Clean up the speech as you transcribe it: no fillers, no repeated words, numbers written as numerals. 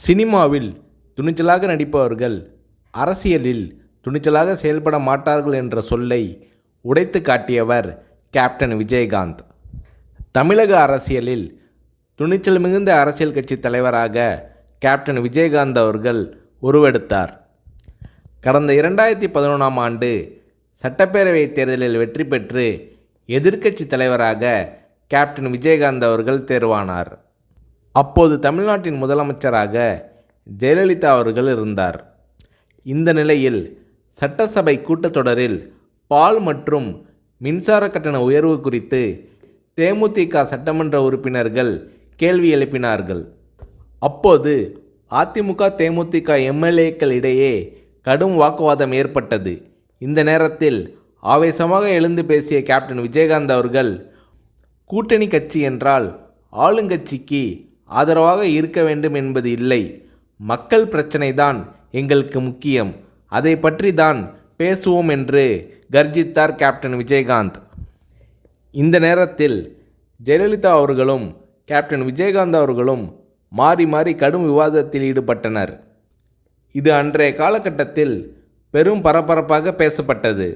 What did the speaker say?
சினிமாவில் துணிச்சலாக நடிப்பவர்கள் அரசியலில் துணிச்சலாக செயல்பட மாட்டார்கள் என்ற சொல்லை உடைத்து காட்டியவர் கேப்டன் விஜயகாந்த். தமிழக அரசியலில் துணிச்சல் மிகுந்த அரசியல் கட்சி தலைவராக கேப்டன் விஜயகாந்த் அவர்கள் உருவெடுத்தார். கடந்த 2011ஆம் ஆண்டு சட்டப்பேரவைத் தேர்தலில் வெற்றி பெற்று எதிர்க்கட்சி தலைவராக கேப்டன் விஜயகாந்த் அவர்கள் தேர்வானார். அப்போது தமிழ்நாட்டின் முதலமைச்சராக ஜெயலலிதா அவர்கள் இருந்தார். இந்த நிலையில் சட்டசபை கூட்டத்தொடரில் பால் மற்றும் மின்சார கட்டண உயர்வு குறித்து தேமுதிக சட்டமன்ற உறுப்பினர்கள் கேள்வி எழுப்பினார்கள். அப்போது அதிமுக தேமுதிக எம்எல்ஏக்கள் இடையே கடும் வாக்குவாதம் ஏற்பட்டது. இந்த நேரத்தில் ஆவேசமாக எழுந்து பேசிய கேப்டன் விஜயகாந்த் அவர்கள், கூட்டணி கட்சி என்றால் ஆளுங்கட்சிக்கு ஆதரவாக இருக்க வேண்டும் என்பது இல்லை, மக்கள் பிரச்சனை தான் எங்களுக்கு முக்கியம், அதை பற்றி தான் பேசுவோம் என்று கர்ஜித்தார் கேப்டன் விஜயகாந்த். இந்த நேரத்தில் ஜெயலலிதா அவர்களும் கேப்டன் விஜயகாந்த் அவர்களும் மாறி மாறி கடும் விவாதத்தில் ஈடுபட்டனர். இது அன்றைய காலகட்டத்தில் பெரும் பரபரப்பாக பேசப்பட்டது.